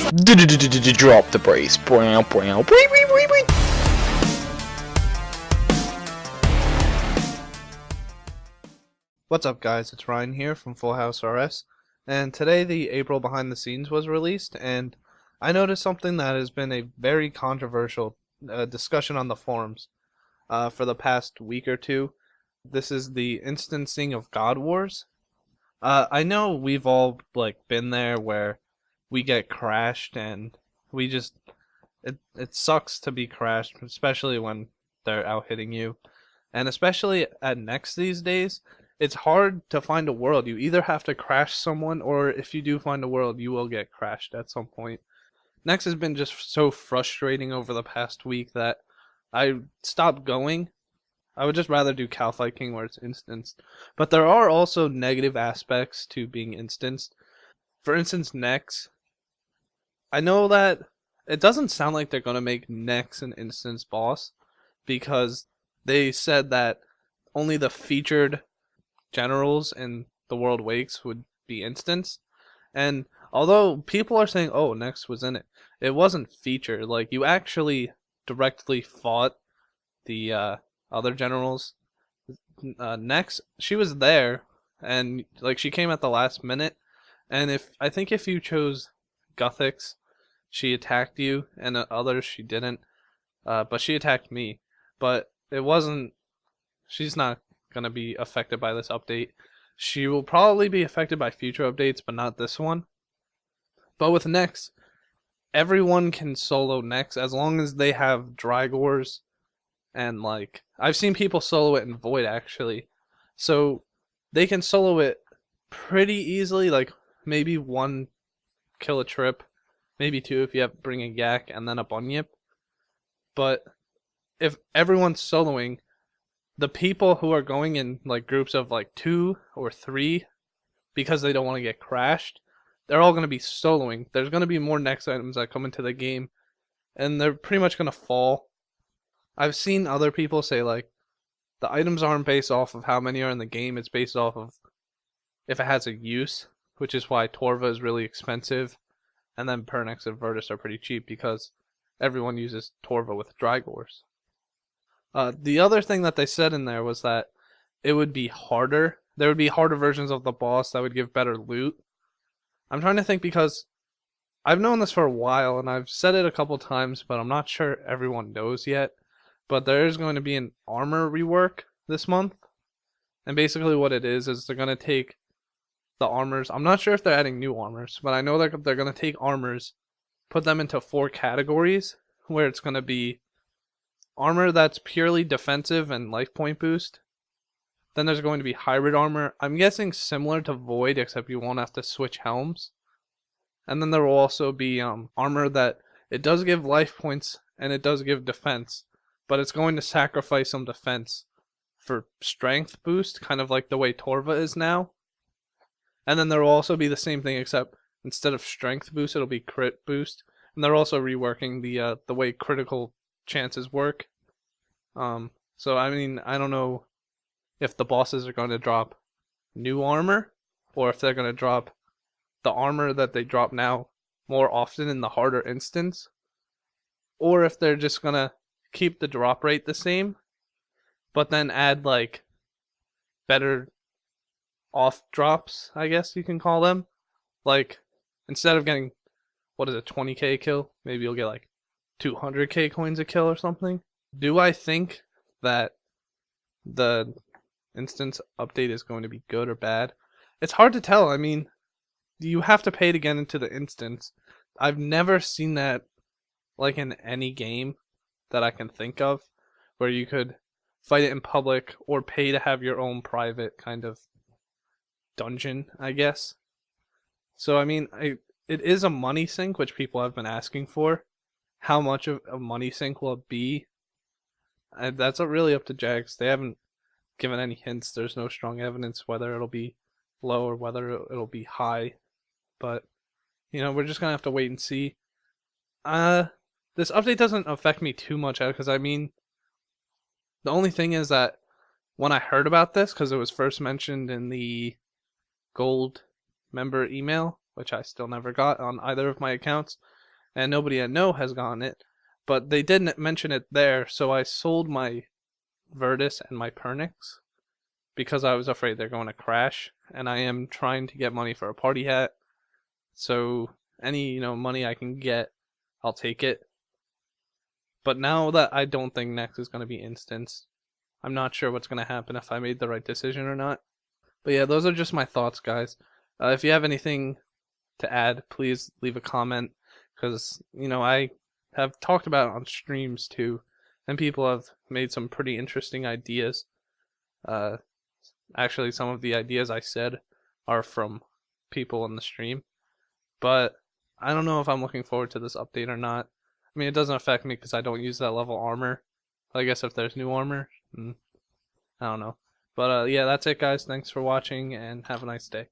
Drop the brace. What's up guys, it's Ryan here from FullHouseRS, and today the April behind the scenes was released, and I noticed something that has been a very controversial discussion on the forums for the past week or two. This is the instancing of God Wars. I know we've all been there where we get crashed and we just it sucks to be crashed, especially when they're out hitting you. And especially at Next these days, it's hard to find a world. You either have to crash someone, or if you do find a world, you will get crashed at some point. Next has been just so frustrating over the past week that I stopped going. I would just rather do Cal Fight King where it's instanced. But there are also negative aspects to being instanced. For instance, Next. I know that it doesn't sound like they're going to make Next an instance boss, because they said that only the featured generals in the World Wakes would be instanced. And although people are saying, oh, Next was in it, it wasn't featured. Like, you actually directly fought the other generals. Next, she was there, and she came at the last minute. And I think if you chose Guthix, she attacked you, and others she didn't. But she attacked me. But it wasn't. She's not gonna be affected by this update. She will probably be affected by future updates, but not this one. But with Next, everyone can solo Next as long as they have Drygors, and I've seen people solo it in Void actually, so they can solo it pretty easily. Maybe one kill a trip, maybe two if you have bring a Yak and then a Bunyip. But if everyone's soloing, the people who are going in groups of 2 or 3 because they don't want to get crashed, they're all going to be soloing. There's going to be more Next items that come into the game, and they're pretty much going to fall. I've seen other people say the items aren't based off of how many are in the game, it's based off of if it has a use, which is why Torva is really expensive, and then Pernex and Virtus are pretty cheap because everyone uses Torva with Drygors. The other thing that they said in there was that it would be harder. There would be harder versions of the boss that would give better loot. I'm trying to think, because I've known this for a while and I've said it a couple times, but I'm not sure everyone knows yet. But there is going to be an armor rework this month. And basically what it is they're going to take the armors. I'm not sure if they're adding new armors, but I know they're going to take armors, put them into 4 categories, where it's going to be armor that's purely defensive and life point boost. Then there's going to be hybrid armor. I'm guessing similar to Void, except you won't have to switch helms. And then there will also be armor that it does give life points and it does give defense, but it's going to sacrifice some defense for strength boost, kind of like the way Torva is now. And then there will also be the same thing, except instead of strength boost, it'll be crit boost. And they're also reworking the way critical chances work. So I mean, I don't know if the bosses are going to drop new armor, or if they're going to drop the armor that they drop now more often in the harder instance, or if they're just going to keep the drop rate the same, but then add better off drops, I guess you can call them. Instead of getting, 20k kill, maybe you'll get 200k coins a kill or something. Do I think that the instance update is going to be good or bad? It's hard to tell. I mean, you have to pay to get into the instance. I've never seen that in any game that I can think of, where you could fight it in public or pay to have your own private kind of dungeon, I guess. So I mean, it is a money sink, which people have been asking for. How much of a money sink will it be? That's really up to Jags. They haven't given any hints. There's no strong evidence whether it'll be low or whether it'll be high. But, we're just going to have to wait and see. This update doesn't affect me too much, because I mean, the only thing is that when I heard about this, because it was first mentioned in the gold member email, which I still never got on either of my accounts, and nobody I know has gotten it, but they didn't mention it there, so I sold my Virtus and my Pernix because I was afraid they're going to crash, and I am trying to get money for a party hat, so any money I can get, I'll take it. But now that I don't think next is going to be instanced, I'm not sure what's going to happen, if I made the right decision or not. But yeah, those are just my thoughts, guys. If you have anything to add, please leave a comment, because I have talked about it on streams too, and people have made some pretty interesting ideas. Actually, some of the ideas I said are from people in the stream, but I don't know if I'm looking forward to this update or not. I mean, it doesn't affect me because I don't use that level armor. I guess if there's new armor, I don't know. But yeah, that's it, guys. Thanks for watching, and have a nice day.